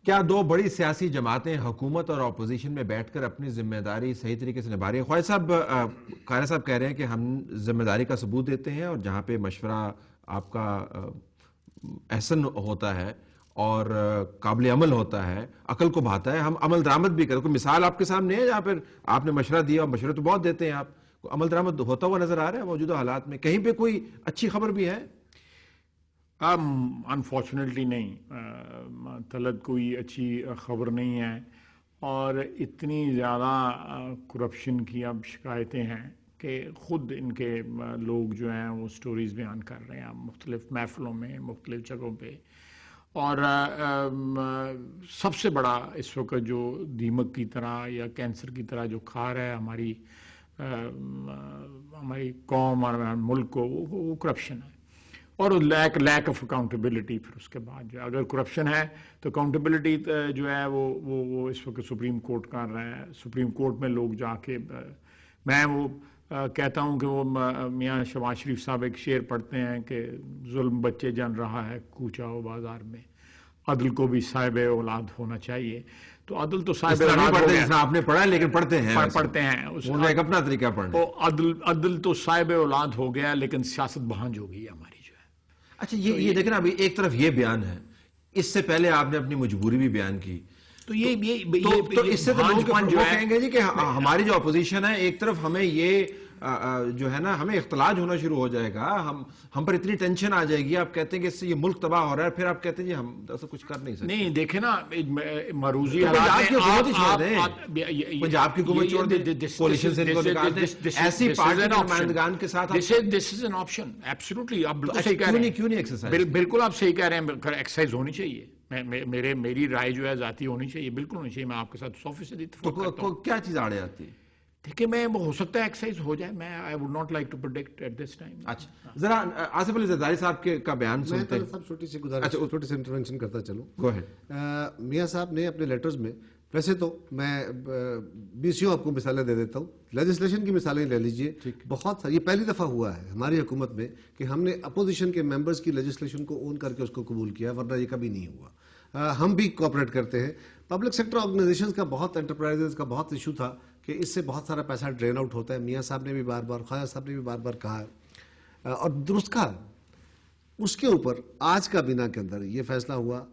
کیا دو بڑی سیاسی جماعتیں حکومت اور اپوزیشن میں بیٹھ کر اپنی ذمہ داری صحیح طریقے سے نبھا رہی ہیں؟ خواجہ صاحب کہہ رہے ہیں کہ ہم ذمہ داری کا ثبوت دیتے ہیں، اور جہاں پہ مشورہ آپ کا احسن ہوتا ہے اور قابل عمل ہوتا ہے، عقل کو بھاتا ہے، ہم عمل درآمد بھی کریں. کوئی مثال آپ کے سامنے ہے جہاں پھر آپ نے مشورہ دیا، اور مشورے تو بہت دیتے ہیں آپ، عمل درآمد ہوتا ہوا نظر آ رہا ہے موجودہ حالات میں؟ کہیں پہ کوئی اچھی خبر بھی ہے؟ انفارچونیٹلی نہیں طلعت، کوئی اچھی خبر نہیں ہے. اور اتنی زیادہ کرپشن کی اب شکایتیں ہیں کہ خود ان کے لوگ جو ہیں وہ سٹوریز بیان کر رہے ہیں مختلف محفلوں میں، مختلف جگہوں پہ. اور سب سے بڑا اس وقت جو دیمک کی طرح یا کینسر کی طرح جو کھا رہا ہے ہماری قوم اور ملک کو، وہ کرپشن ہے. اور لیک آف اکاؤنٹیبلٹی. پھر اس کے بعد جو اگر کرپشن ہے تو اکاؤنٹیبلٹی جو ہے وہ اس وقت سپریم کورٹ کر رہا ہے. سپریم کورٹ میں لوگ جا کے، میں وہ کہتا ہوں کہ وہ میاں شہباز شریف صاحب ایک شعر پڑھتے ہیں کہ ظلم بچے جن رہا ہے کوچہ و بازار میں، عدل کو بھی صاحب اولاد ہونا چاہیے. تو عدل تو صاحب اولاد ہو گیا. آپ نے پڑھا ہے لیکن پڑھتے ہیں ایک اپنا طریقہ پڑھنا. عدل تو صاحب اولاد ہو گیا، لیکن سیاست بہانج ہو گئی ہماری جو ہے. اچھا، یہ دیکھیں نا، ابھی ایک طرف یہ بیان ہے، اس سے پہلے آپ نے اپنی مجبوری بھی بیان کی. تو اس سے تو لوگ کہیں گے جی کہ ہماری جو اپوزیشن ہے، ایک طرف ہمیں یہ جو ہے نا، ہمیں اختلاج ہونا شروع ہو جائے گا، ہم پر اتنی ٹینشن آ جائے گی. آپ کہتے ہیں کہ اس سے یہ ملک تباہ ہو رہا ہے، پھر آپ کہتے ہیں جی ہم ایسا کچھ کر نہیں سکتے. نہیں دیکھیں نا، مروزی پنجاب کی حکومت ہی چھوڑ دیں، پنجاب کی حکومت چھوڑ دیں، کولیشن سے ان کو نکال دیں، ایسی پارٹی کے نمائندگان کے ساتھ. دس از این آپشن، ایبسولوٹلی. آپ بالکل صحیح کہہ رہے ہیں. کیوں نہیں ایکسرسائز؟ بالکل آپ صحیح کہہ رہے ہیں، ایکسرسائز ہونی چاہیے. میری رائے جو ہے ذاتی ہونی چاہیے، بالکل ہونی چاہیے. میں آپ کے ساتھ 100% اتفاق کرتا ہوں. کیا چیز آڑے آتی ہے؟ دیکھیں، میں ہو سکتا ہے ایکسرسائز ہو جائے. میں I would not like to predict at this time. اچھا، ذرا آصف علی زرداری صاحب کا بیان سنتے ہیں. میں صاحب چھوٹی سی گزارش، چھوٹی سی انٹرونشن کرتا چلوں. Go ahead. میاں صاحب نے اپنے لیٹرز میں، ویسے تو میں BCO آپ کو مثالیں دے دیتا ہوں، لیجسلیشن کی مثالیں لے لیجئے. بہت ساری، یہ پہلی دفعہ ہوا ہے ہماری حکومت میں کہ ہم نے اپوزیشن کے ممبرز کی لیجسلیشن کو اون کر کے اس کو قبول کیا، ورنہ یہ کبھی نہیں ہوا. ہم بھی کوآپریٹ کرتے ہیں. پبلک سیکٹر آرگنائزیشنز کا بہت، انٹرپرائزز کا بہت ایشو تھا کہ اس سے بہت سارا پیسہ ڈرین آؤٹ ہوتا ہے. میاں صاحب نے بھی بار بار، خواجہ صاحب نے بھی بار بار کہا ہے، اور درست کہا. اس کے اوپر آج کابینہ کے اندر یہ فیصلہ ہوا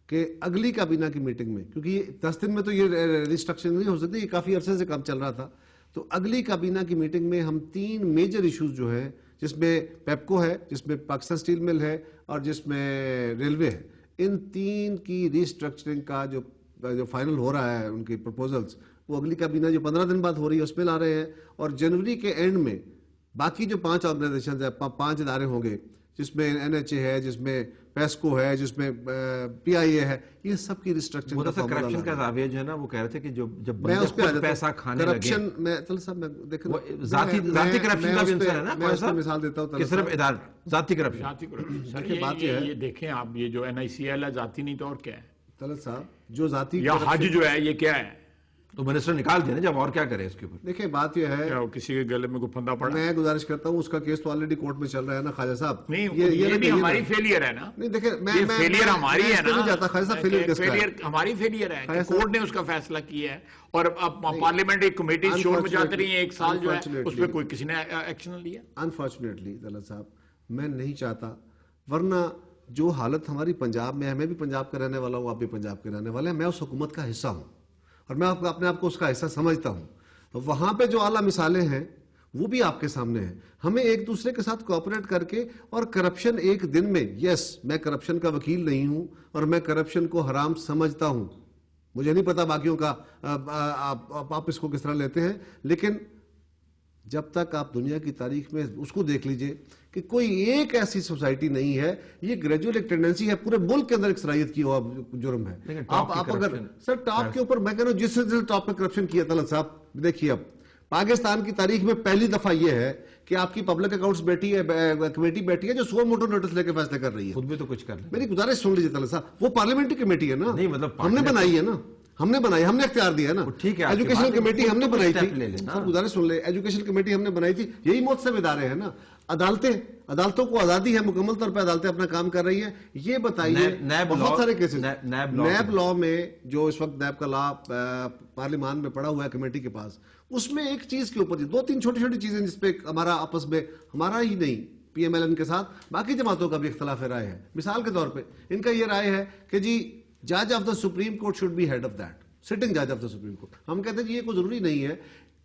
کہ اگلی کابینہ کی میٹنگ میں، کیونکہ یہ 10 دن میں تو یہ ریسٹرکچر نہیں ہو سکتی، یہ کافی عرصے سے کام چل رہا تھا، تو اگلی کابینہ کی میٹنگ میں ہم 3 میجر ایشوز جو ہیں، جس میں پیپکو ہے، جس میں پاکستان اسٹیل مل ہے، اور جس میں ریلوے ہے، ان 3 کی ریسٹرکچرنگ کا جو فائنل ہو رہا ہے، ان کی پروپوزلز، وہ اگلی کابینہ جو 15 دن بعد ہو رہی ہے اس میں لا رہے ہیں. اور جنوری کے اینڈ میں باقی جو 5 آرگنائزیشنز ہیں، 5 ادارے ہوں گے، جس میں NHA ہے، جس میں پیسکو ہے، جس میں PIA ہے، یہ سب کی ریسٹرکچرنگ کا فارمولا. کرپشن کا زاویہ جو ہے نا، وہ کہہ رہے تھے کہ جب میں اس پہ پیسہ کھانے لگے، کرپشن میں طلعت صاحب، میں دیکھیں ذاتی کرپشن کا بھی عنصر ہے نا. میں اس پہ مثال دیتا ہوں کہ صرف ذاتی کرپشن. دیکھیں بات یہ دیکھیں آپ، یہ جو NICL ہے ذاتی نہیں تو اور کیا ہے؟ طلعت صاحب، جو ذاتی یا حج جو ہے یہ کیا ہے؟ تو منسٹر نکال دیں نا جب، اور کیا کریں اس کے اوپر؟ دیکھیں بات یہ ہے، کسی کے گلے میں کوئی پھندا پڑا. میں گزارش کرتا ہوں، اس کا کیس تو آلریڈی کورٹ میں چل رہا ہے نا خواجہ صاحب. نہیں، یہ بھی ہماری فیلئر ہے نا. نہیں دیکھیں، میں فیلئر ہماری ہے نا. جاتا خواجہ صاحب، فیلئر کس کا ہے؟ ہماری فیلئر ہے کہ کورٹ نے اس کا فیصلہ کیا ہے، اور اب پارلیمنٹ ایک کمیٹی شور میں جاتی رہی ہے 1 سال جو ہے، اس پہ کوئی کسی نے ایکشن نہیں لیا. انفارچونیٹلی طلعت صاحب، میں نہیں چاہتا، ورنہ جو حالت ہماری پنجاب میں ہے، میں بھی پنجاب کا رہنے والا ہوں، آپ بھی پنجاب کے رہنے والے ہیں، میں اس حکومت کا حصہ ہوں، اور میں اپنے آپ کو اس کا حصہ سمجھتا ہوں. وہاں پہ جو اعلیٰ مثالیں ہیں وہ بھی آپ کے سامنے ہیں. ہمیں ایک دوسرے کے ساتھ کوآپریٹ کر کے، اور کرپشن ایک دن میں، یس میں کرپشن کا وکیل نہیں ہوں، اور میں کرپشن کو حرام سمجھتا ہوں. مجھے نہیں پتا باقیوں کا آپ اس کو کس طرح لیتے ہیں، لیکن جب تک آپ دنیا کی تاریخ میں اس کو دیکھ لیجئے کہ کوئی ایک ایسی سوسائٹی نہیں ہے، یہ گریجویل ایک ٹینڈنسی ہے، پورے ملک کے اندر ایک صلاحیت کی ہوا جرم ہے. آپ اگر سر ٹاپ کے اوپر، میں کہہ رہا ہوں جس سے ٹاپ پہ کرپشن کیا طلعت صاحب، دیکھیے اب پاکستان کی تاریخ میں پہلی دفعہ یہ ہے کہ آپ کی پبلک اکاؤنٹس کمیٹی بیٹھی ہے جو سو موٹو نوٹس لے کے فیصلے کر رہی ہے. خود بھی تو کچھ کر لیں. میری گزارش سن لیجیے طلعت صاحب، وہ پارلیمنٹری کمیٹی ہے نا، نہیں مطلب ہم نے بنائی ہے نا، ہم نے بنائی, ہم نے اختیار دیا نا. ٹھیک ہے, ایجوکیشن کمیٹی ہم نے بنائی تھی, لینا گزارش سن لے, ایجوکیشن کمیٹی ہم نے بنائی تھی, یہی مؤثر ادارے ہیں نا. عدالتوں کو آزادی ہے, مکمل طور پہ عدالتیں اپنا کام کر رہی ہیں. یہ بتائیے بہت سارے کیسز نیب لا میں جو اس وقت نیب کا لا پارلیمان میں پڑا ہوا ہے کمیٹی کے پاس, اس میں ایک چیز کے اوپر 2-3 چھوٹی چھوٹی چیزیں جس پہ ہمارا آپس میں, ہمارا ہی نہیں پی ایم ایل این کے ساتھ باقی جماعتوں کا بھی اختلاف رائے ہے. مثال کے طور پہ ان کا یہ رائے ہے کہ جی جج of the supreme court should be head of that, sitting جج آف دا سپریم کورٹ. ہم کہتے ہیں جی یہ کوئی ضروری نہیں ہے,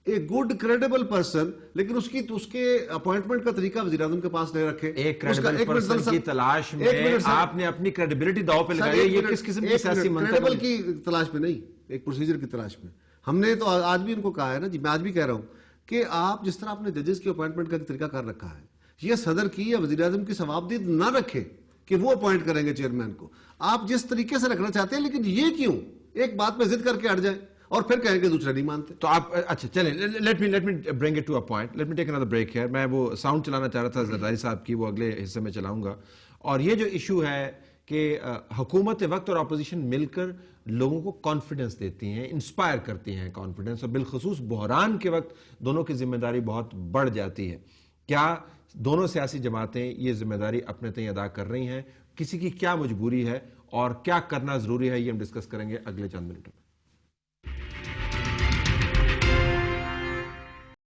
اے گڈ کریڈیبل پرسن, لیکن اس کے اپوائنٹمنٹ کا طریقہ وزیر اعظم کے پاس نہیں رکھے. ایک کریڈیبل پرسن کی تلاش میں آپ نے اپنی کریڈیبلٹی داؤ پہ لگائی ہے, یہ کس قسم کی سیاسی منطق ہے؟ کریڈیبل کی تلاش میں نہیں, ایک پروسیجر کی تلاش میں. ہم نے تو آج بھی ان کو کہا ہے نا جی, میں آج بھی کہہ رہا ہوں کہ آپ جس طرح اپنے ججز کی اپوائنٹمنٹ کا طریقہ کر رکھا ہے, یہ صدر کی یا وزیر اعظم کی ثوابدید نہ رکھے کہ وہ اپوائنٹ کریں گے چیئرمین کو. آپ جس طریقے سے رکھنا چاہتے ہیں, لیکن یہ کیوں ایک بات پہ ضد کر کے اڑ جائیں اور پھر کہیں کہ دوسرے نہیں مانتے. تو آپ اچھا چلیں, let me bring it to a point, let me take another break here. میں وہ ساؤنڈ چلانا چاہ رہا تھا زرداری صاحب کی, وہ اگلے حصے میں چلاؤں گا. اور یہ جو ایشو ہے کہ حکومت وقت اور اپوزیشن مل کر لوگوں کو کانفیڈنس دیتی ہیں, انسپائر کرتی ہیں کانفیڈنس, اور بالخصوص بحران کے وقت دونوں کی ذمہ داری بہت بڑھ جاتی ہے. کیا دونوں سیاسی جماعتیں یہ ذمہ داری اپنے تئیں ادا کر رہی ہیں؟ کسی کی کیا مجبوری ہے اور کیا کرنا ضروری ہے, یہ ہم ڈسکس کریں گے اگلے چند منٹوں میں.